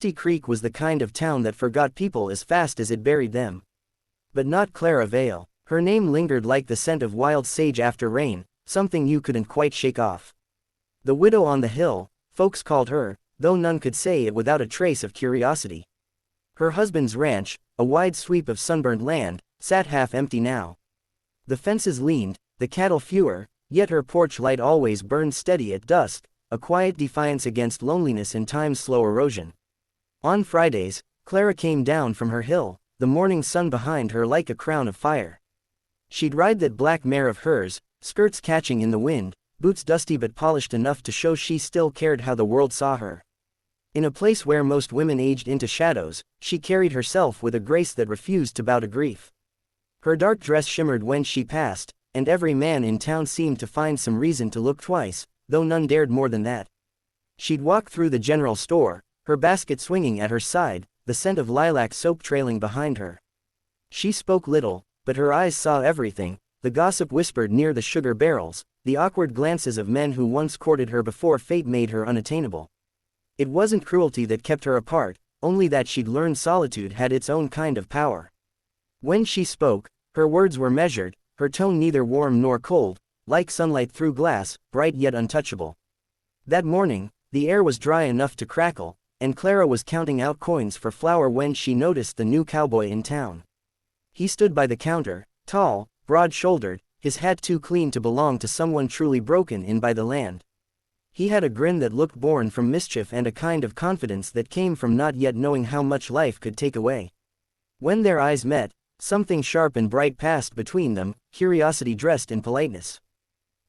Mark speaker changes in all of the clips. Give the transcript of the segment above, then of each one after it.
Speaker 1: Dusty Creek was the kind of town that forgot people as fast as it buried them. But not Clara Vale. Her name lingered like the scent of wild sage after rain, something you couldn't quite shake off. The widow on the hill, folks called her, though none could say it without a trace of curiosity. Her husband's ranch, a wide sweep of sunburned land, sat half empty now. The fences leaned, the cattle fewer, yet her porch light always burned steady at dusk, a quiet defiance against loneliness and time's slow erosion. On Fridays, Clara came down from her hill, the morning sun behind her like a crown of fire. She'd ride that black mare of hers, skirts catching in the wind, boots dusty but polished enough to show she still cared how the world saw her. In a place where most women aged into shadows, she carried herself with a grace that refused to bow to grief. Her dark dress shimmered when she passed, and every man in town seemed to find some reason to look twice, though none dared more than that. She'd walk through the general store, her basket swinging at her side, the scent of lilac soap trailing behind her. She spoke little, but her eyes saw everything, the gossip whispered near the sugar barrels, the awkward glances of men who once courted her before fate made her unattainable. It wasn't cruelty that kept her apart, only that she'd learned solitude had its own kind of power. When she spoke, her words were measured, her tone neither warm nor cold, like sunlight through glass, bright yet untouchable. That morning, the air was dry enough to crackle, and Clara was counting out coins for flour when she noticed the new cowboy in town. He stood by the counter, tall, broad-shouldered, his hat too clean to belong to someone truly broken in by the land. He had a grin that looked born from mischief and a kind of confidence that came from not yet knowing how much life could take away. When their eyes met, something sharp and bright passed between them, curiosity dressed in politeness.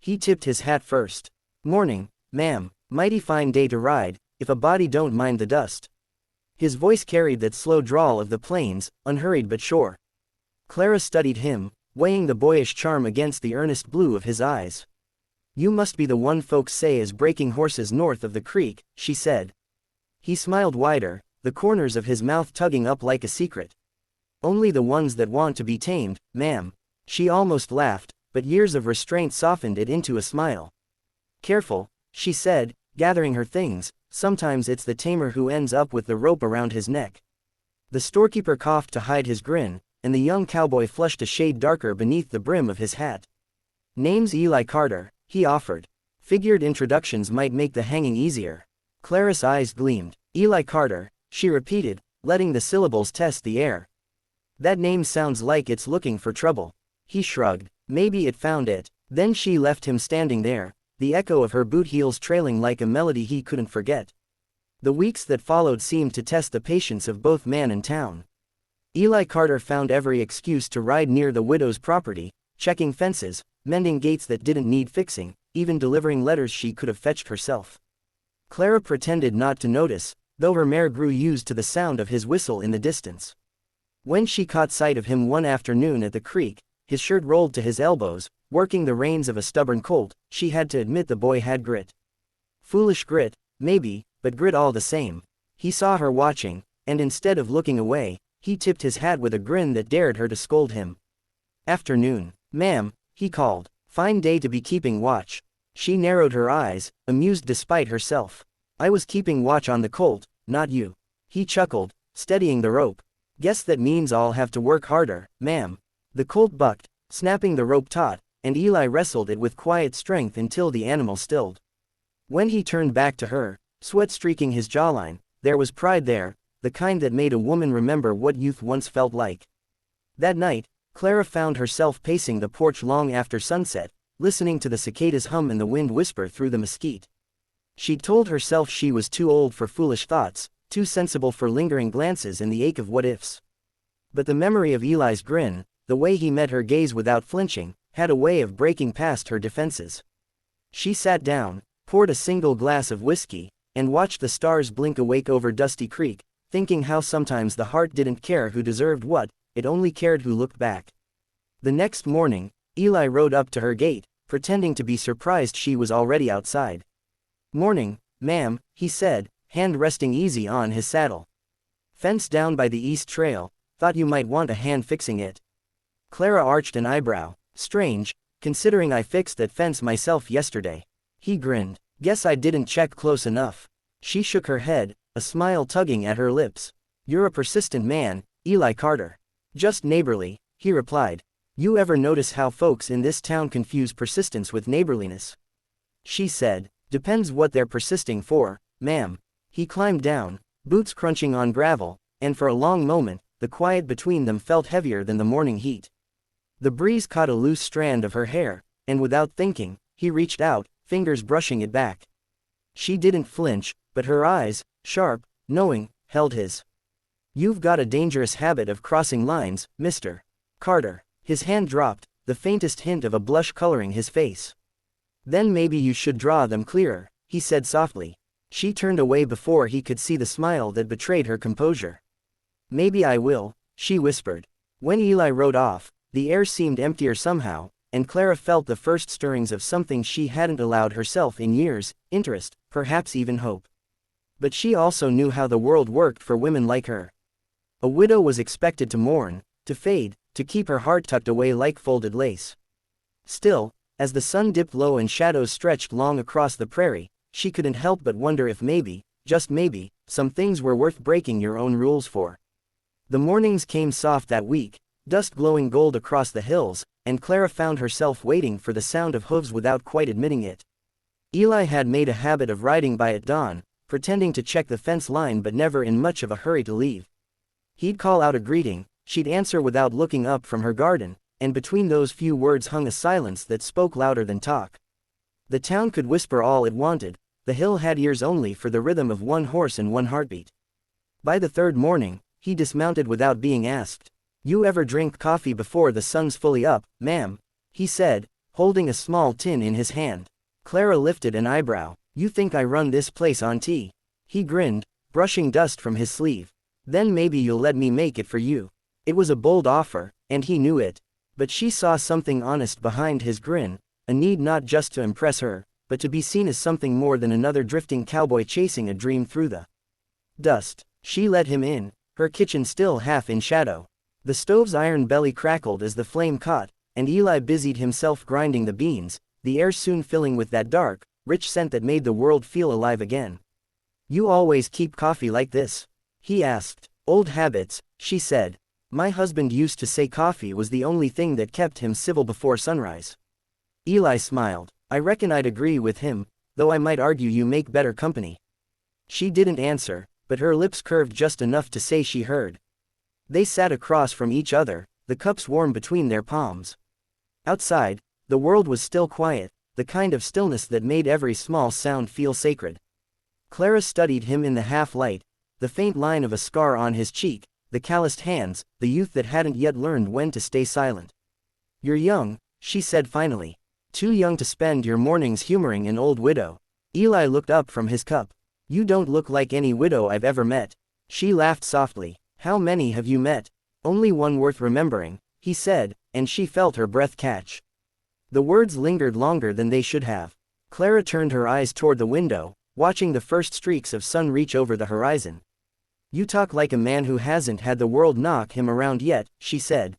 Speaker 1: He tipped his hat first. "Morning, ma'am, mighty fine day to ride, if a body don't mind the dust." His voice carried that slow drawl of the plains, unhurried but sure. Clara studied him, weighing the boyish charm against the earnest blue of his eyes. "You must be the one folks say is breaking horses north of the creek," she said. He smiled wider, the corners of his mouth tugging up like a secret. "Only the ones that want to be tamed, ma'am." She almost laughed, but years of restraint softened it into a smile. "Careful," she said, gathering her things, "sometimes it's the tamer who ends up with the rope around his neck." The storekeeper coughed to hide his grin, and the young cowboy flushed a shade darker beneath the brim of his hat. "Name's Eli Carter," he offered. Figured introductions might make the hanging easier. Clara's eyes gleamed. "Eli Carter," she repeated, letting the syllables test the air. "That name sounds like it's looking for trouble." He shrugged. "Maybe it found it." Then she left him standing there, the echo of her boot heels trailing like a melody he couldn't forget. The weeks that followed seemed to test the patience of both man and town. Eli Carter found every excuse to ride near the widow's property, checking fences, mending gates that didn't need fixing, even delivering letters she could have fetched herself. Clara pretended not to notice, though her mare grew used to the sound of his whistle in the distance. When she caught sight of him one afternoon at the creek, his shirt rolled to his elbows, working the reins of a stubborn colt, she had to admit the boy had grit. Foolish grit, maybe, but grit all the same. He saw her watching, and instead of looking away, he tipped his hat with a grin that dared her to scold him. "Afternoon, ma'am," he called. "Fine day to be keeping watch." She narrowed her eyes, amused despite herself. "I was keeping watch on the colt, not you." He chuckled, steadying the rope. "Guess that means I'll have to work harder, ma'am." The colt bucked, snapping the rope taut, and Eli wrestled it with quiet strength until the animal stilled. When he turned back to her, sweat streaking his jawline, there was pride there, the kind that made a woman remember what youth once felt like. That night, Clara found herself pacing the porch long after sunset, listening to the cicadas hum and the wind whisper through the mesquite. She'd told herself she was too old for foolish thoughts, too sensible for lingering glances and the ache of what-ifs. But the memory of Eli's grin, the way he met her gaze without flinching, had a way of breaking past her defenses. She sat down, poured a single glass of whiskey, and watched the stars blink awake over Dusty Creek, thinking how sometimes the heart didn't care who deserved what, it only cared who looked back. The next morning, Eli rode up to her gate, pretending to be surprised she was already outside. "Morning, ma'am," he said, hand resting easy on his saddle. "Fence down by the east trail, thought you might want a hand fixing it." Clara arched an eyebrow. "Strange, considering I fixed that fence myself yesterday." He grinned. "Guess I didn't check close enough." She shook her head, a smile tugging at her lips. "You're a persistent man, Eli Carter." "Just neighborly," he replied. "You ever notice how folks in this town confuse persistence with neighborliness?" She said. "Depends what they're persisting for, ma'am." He climbed down, boots crunching on gravel, and for a long moment, the quiet between them felt heavier than the morning heat. The breeze caught a loose strand of her hair, and without thinking, he reached out, fingers brushing it back. She didn't flinch, but her eyes, sharp, knowing, held his. "You've got a dangerous habit of crossing lines, Mr. Carter." His hand dropped, the faintest hint of a blush coloring his face. "Then maybe you should draw them clearer," he said softly. She turned away before he could see the smile that betrayed her composure. "Maybe I will," she whispered. When Eli rode off, the air seemed emptier somehow, and Clara felt the first stirrings of something she hadn't allowed herself in years: interest, perhaps even hope. But she also knew how the world worked for women like her. A widow was expected to mourn, to fade, to keep her heart tucked away like folded lace. Still, as the sun dipped low and shadows stretched long across the prairie, she couldn't help but wonder if maybe, just maybe, some things were worth breaking your own rules for. The mornings came soft that week, dust glowing gold across the hills, and Clara found herself waiting for the sound of hooves without quite admitting it. Eli had made a habit of riding by at dawn, pretending to check the fence line but never in much of a hurry to leave. He'd call out a greeting, she'd answer without looking up from her garden, and between those few words hung a silence that spoke louder than talk. The town could whisper all it wanted, the hill had ears only for the rhythm of one horse and one heartbeat. By the third morning, he dismounted without being asked. "You ever drink coffee before the sun's fully up, ma'am?" he said, holding a small tin in his hand. Clara lifted an eyebrow. "You think I run this place on tea?" He grinned, brushing dust from his sleeve. "Then maybe you'll let me make it for you." It was a bold offer, and he knew it. But she saw something honest behind his grin, a need not just to impress her, but to be seen as something more than another drifting cowboy chasing a dream through the dust. She let him in, her kitchen still half in shadow. The stove's iron belly crackled as the flame caught, and Eli busied himself grinding the beans, the air soon filling with that dark, rich scent that made the world feel alive again. "You always keep coffee like this?" he asked. "Old habits," she said. "My husband used to say coffee was the only thing that kept him civil before sunrise." Eli smiled. "I reckon I'd agree with him, though I might argue you make better company." She didn't answer, but her lips curved just enough to say she heard. They sat across from each other, the cups warm between their palms. Outside, the world was still quiet, the kind of stillness that made every small sound feel sacred. Clara studied him in the half-light, the faint line of a scar on his cheek, the calloused hands, the youth that hadn't yet learned when to stay silent. "You're young," she said finally. "Too young to spend your mornings humoring an old widow." Eli looked up from his cup. "You don't look like any widow I've ever met." She laughed softly. "How many have you met?" "Only one worth remembering," he said, and she felt her breath catch. The words lingered longer than they should have. Clara turned her eyes toward the window, watching the first streaks of sun reach over the horizon. "You talk like a man who hasn't had the world knock him around yet," she said.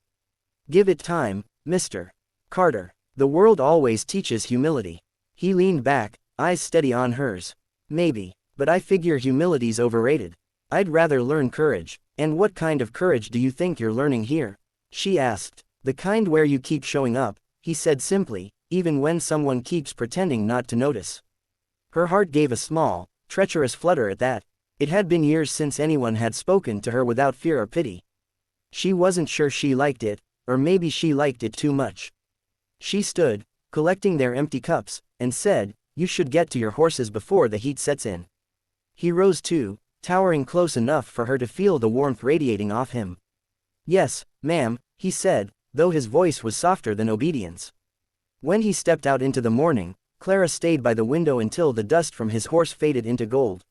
Speaker 1: "Give it time, Mr. Carter. The world always teaches humility." He leaned back, eyes steady on hers. "Maybe, but I figure humility's overrated. I'd rather learn courage." "And what kind of courage do you think you're learning here?" she asked. "The kind where you keep showing up," he said simply, "even when someone keeps pretending not to notice." Her heart gave a small, treacherous flutter at that. It had been years since anyone had spoken to her without fear or pity. She wasn't sure she liked it, or maybe she liked it too much. She stood, collecting their empty cups, and said, "You should get to your horses before the heat sets in." He rose too, towering close enough for her to feel the warmth radiating off him. "Yes, ma'am," he said, though his voice was softer than obedience. When he stepped out into the morning, Clara stayed by the window until the dust from his horse faded into gold.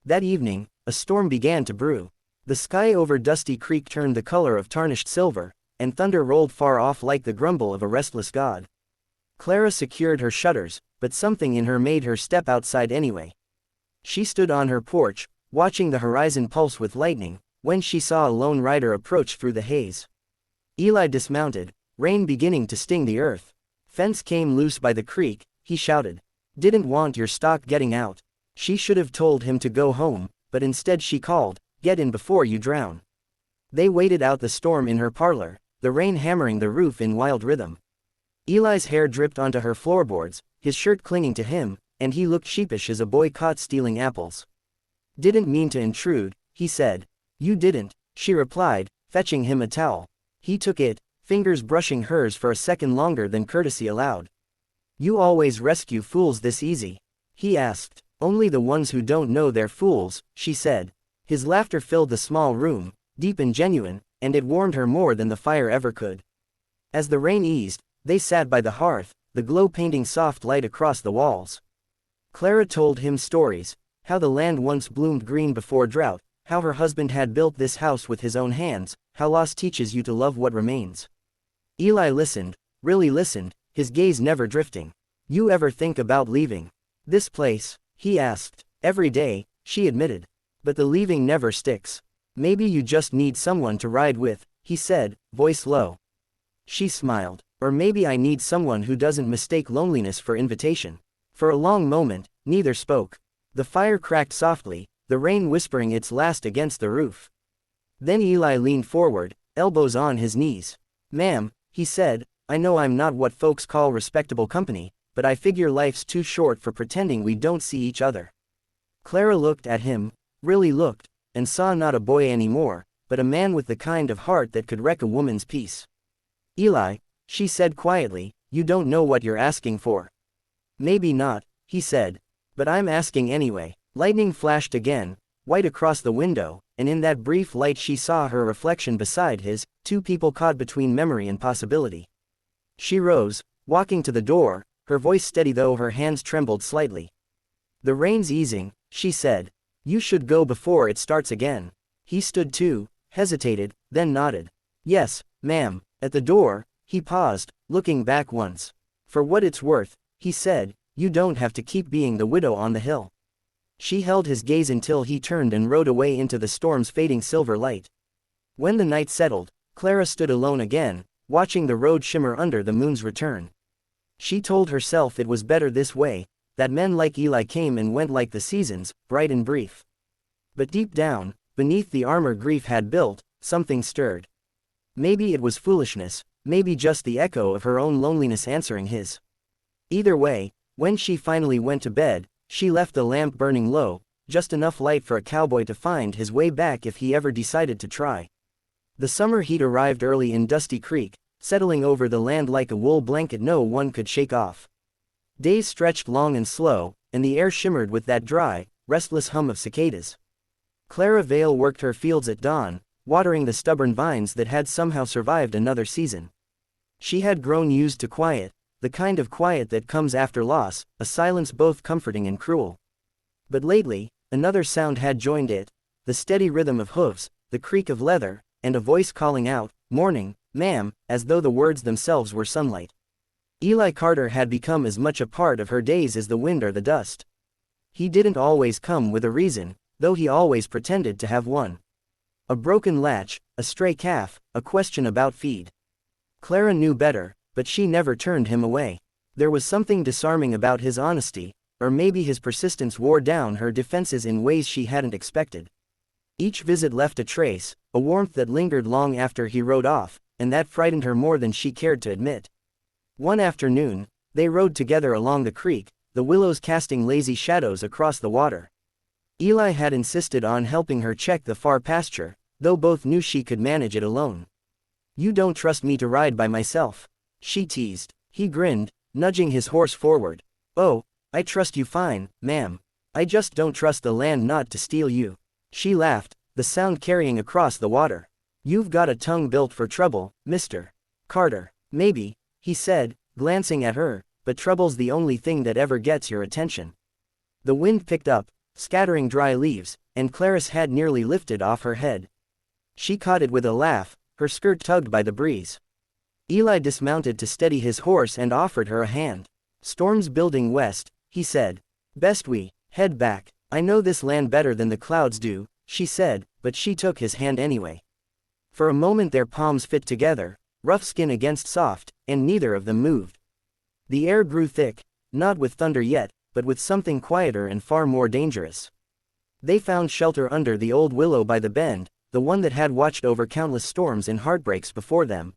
Speaker 1: That evening, a storm began to brew. The sky over Dusty Creek turned the color of tarnished silver, and thunder rolled far off like the grumble of a restless god. Clara secured her shutters, but something in her made her step outside anyway. She stood on her porch, watching the horizon pulse with lightning, when she saw a lone rider approach through the haze. Eli dismounted, rain beginning to sting the earth. "Fence came loose by the creek," he shouted. "Didn't want your stock getting out." She should have told him to go home, but instead she called, "Get in before you drown." They waited out the storm in her parlor, the rain hammering the roof in wild rhythm. Eli's hair dripped onto her floorboards, his shirt clinging to him, and he looked sheepish as a boy caught stealing apples. "Didn't mean to intrude," he said. "You didn't," she replied, fetching him a towel. He took it, fingers brushing hers for a second longer than courtesy allowed. "You always rescue fools this easy?" he asked. "Only the ones who don't know they're fools," she said. His laughter filled the small room, deep and genuine, and it warmed her more than the fire ever could. As the rain eased, they sat by the hearth, the glow painting soft light across the walls. Clara told him stories, how the land once bloomed green before drought, how her husband had built this house with his own hands, how loss teaches you to love what remains. Eli listened, really listened, his gaze never drifting. "You ever think about leaving this place?" he asked. "Every day," she admitted. "But the leaving never sticks." "Maybe you just need someone to ride with," he said, voice low. She smiled. "Or maybe I need someone who doesn't mistake loneliness for invitation." For a long moment, neither spoke. The fire cracked softly, the rain whispering its last against the roof. Then Eli leaned forward, elbows on his knees. "Ma'am," he said, "I know I'm not what folks call respectable company, but I figure life's too short for pretending we don't see each other." Clara looked at him, really looked, and saw not a boy anymore, but a man with the kind of heart that could wreck a woman's peace. "Eli," she said quietly, "you don't know what you're asking for." "Maybe not," he said. "But I'm asking anyway." Lightning flashed again, white across the window, and in that brief light she saw her reflection beside his, two people caught between memory and possibility. She rose, walking to the door, her voice steady though her hands trembled slightly. "The rain's easing," she said. "You should go before it starts again." He stood too, hesitated, then nodded. "Yes, ma'am." At the door, he paused, looking back once. "For what it's worth," he said, "you don't have to keep being the widow on the hill." She held his gaze until he turned and rode away into the storm's fading silver light. When the night settled, Clara stood alone again, watching the road shimmer under the moon's return. She told herself it was better this way, that men like Eli came and went like the seasons, bright and brief. But deep down, beneath the armor grief had built, something stirred. Maybe it was foolishness, maybe just the echo of her own loneliness answering his. Either way, when she finally went to bed, she left the lamp burning low, just enough light for a cowboy to find his way back if he ever decided to try. The summer heat arrived early in Dusty Creek, settling over the land like a wool blanket no one could shake off. Days stretched long and slow, and the air shimmered with that dry, restless hum of cicadas. Clara Vale worked her fields at dawn, watering the stubborn vines that had somehow survived another season. She had grown used to quiet, the kind of quiet that comes after loss, a silence both comforting and cruel. But lately, another sound had joined it, the steady rhythm of hoofs, the creak of leather, and a voice calling out, "Morning, ma'am," as though the words themselves were sunlight. Eli Carter had become as much a part of her days as the wind or the dust. He didn't always come with a reason, though he always pretended to have one. A broken latch, a stray calf, a question about feed. Clara knew better, but she never turned him away. There was something disarming about his honesty, or maybe his persistence wore down her defenses in ways she hadn't expected. Each visit left a trace, a warmth that lingered long after he rode off, and that frightened her more than she cared to admit. One afternoon, they rode together along the creek, the willows casting lazy shadows across the water. Eli had insisted on helping her check the far pasture, though both knew she could manage it alone. "You don't trust me to ride by myself," she teased. He grinned, nudging his horse forward. "Oh, I trust you fine, ma'am. I just don't trust the land not to steal you." She laughed, the sound carrying across the water. "You've got a tongue built for trouble, Mr. Carter." "Maybe," he said, glancing at her, "but trouble's the only thing that ever gets your attention." The wind picked up, scattering dry leaves, and Clara's hat nearly lifted off her head. She caught it with a laugh, her skirt tugged by the breeze. Eli dismounted to steady his horse and offered her a hand. "Storm's building west," he said. "Best we head back. I know this land better than the clouds do," she said, but she took his hand anyway. For a moment their palms fit together, rough skin against soft, and neither of them moved. The air grew thick, not with thunder yet, but with something quieter and far more dangerous. They found shelter under the old willow by the bend, the one that had watched over countless storms and heartbreaks before them.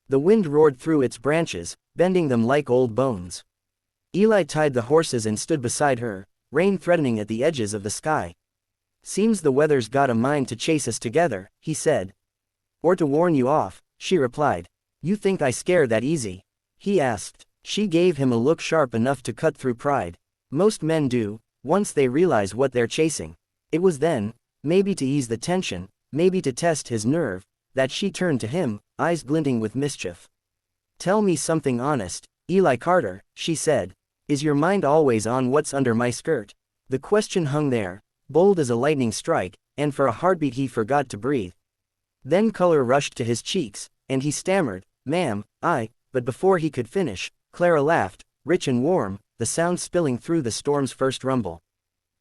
Speaker 1: The wind roared through its branches, bending them like old bones. Eli tied the horses and stood beside her, rain threatening at the edges of the sky. "Seems the weather's got a mind to chase us together," he said. "Or to warn you off," she replied. "You think I scare that easy?" he asked. She gave him a look sharp enough to cut through pride. Most men do, once they realize what they're chasing. It was then, maybe to ease the tension, maybe to test his nerve, that she turned to him, eyes glinting with mischief. "Tell me something honest, Eli Carter," she said. "Is your mind always on what's under my skirt?" The question hung there, bold as a lightning strike, and for a heartbeat he forgot to breathe. Then color rushed to his cheeks, and he stammered, "Ma'am, but before he could finish, Clara laughed, rich and warm, the sound spilling through the storm's first rumble.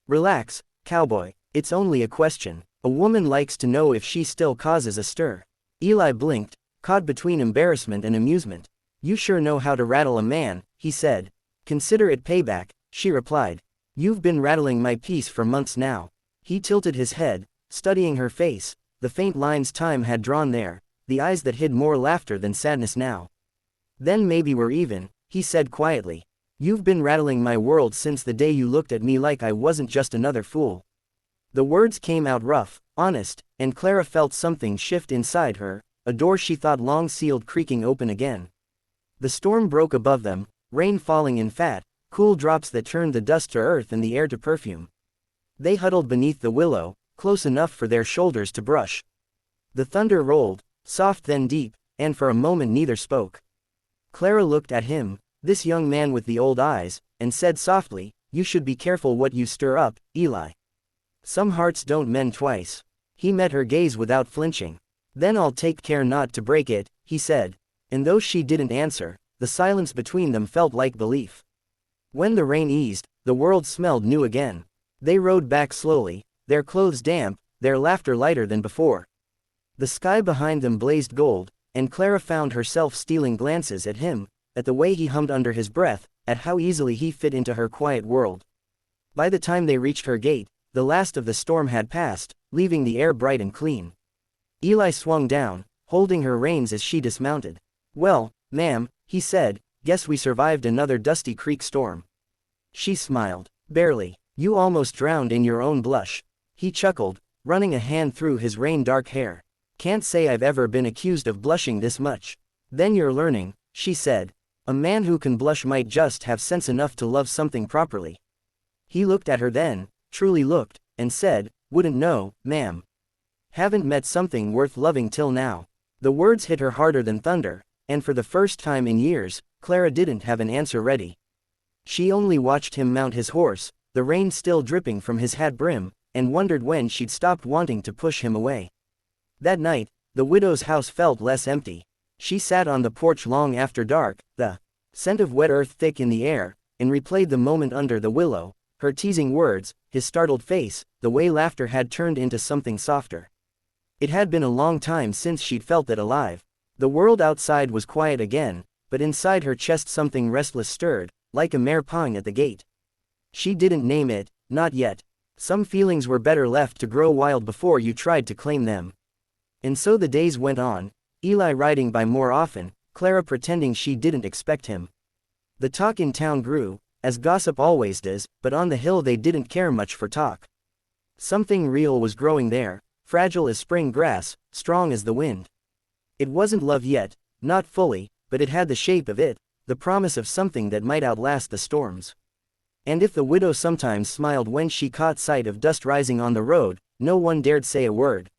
Speaker 1: "Relax, cowboy, it's only a question. A woman likes to know if she still causes a stir." Eli blinked, caught between embarrassment and amusement. "You sure know how to rattle a man," he said. "Consider it payback," she replied. "You've been rattling my peace for months now." He tilted his head, studying her face, the faint lines time had drawn there, the eyes that hid more laughter than sadness now. "Then maybe we're even," he said quietly. "You've been rattling my world since the day you looked at me like I wasn't just another fool." The words came out rough, honest, and Clara felt something shift inside her, a door she thought long sealed creaking open again. The storm broke above them, rain falling in fat, cool drops that turned the dust to earth and the air to perfume. They huddled beneath the willow, close enough for their shoulders to brush. The thunder rolled, soft then deep, and for a moment neither spoke. Clara looked at him, this young man with the old eyes, and said softly, "You should be careful what you stir up, Eli. Some hearts don't mend twice." He met her gaze without flinching. "Then I'll take care not to break it," he said. And though she didn't answer, the silence between them felt like belief. When the rain eased, the world smelled new again. They rode back slowly, their clothes damp, their laughter lighter than before. The sky behind them blazed gold, and Clara found herself stealing glances at him, at the way he hummed under his breath, at how easily he fit into her quiet world. By the time they reached her gate, the last of the storm had passed, leaving the air bright and clean. Eli swung down, holding her reins as she dismounted. "Well, ma'am," he said, "guess we survived another Dusty Creek storm." She smiled. "Barely. You almost drowned in your own blush." He chuckled, running a hand through his rain-dark hair. "Can't say I've ever been accused of blushing this much." "Then you're learning," she said. "A man who can blush might just have sense enough to love something properly." He looked at her then, truly looked, and said, "Wouldn't know, ma'am. Haven't met something worth loving till now." The words hit her harder than thunder, and for the first time in years, Clara didn't have an answer ready. She only watched him mount his horse, the rain still dripping from his hat brim, and wondered when she'd stop wanting to push him away. That night, the widow's house felt less empty. She sat on the porch long after dark, the scent of wet earth thick in the air, and replayed the moment under the willow, her teasing words, his startled face, the way laughter had turned into something softer. It had been a long time since she'd felt that alive. The world outside was quiet again, but inside her chest something restless stirred, like a mare pawing at the gate. She didn't name it, not yet. Some feelings were better left to grow wild before you tried to claim them. And so the days went on, Eli riding by more often, Clara pretending she didn't expect him. The talk in town grew, as gossip always does, but on the hill they didn't care much for talk. Something real was growing there, fragile as spring grass, strong as the wind. It wasn't love yet, not fully, but it had the shape of it, the promise of something that might outlast the storms. And if the widow sometimes smiled when she caught sight of dust rising on the road, no one dared say a word.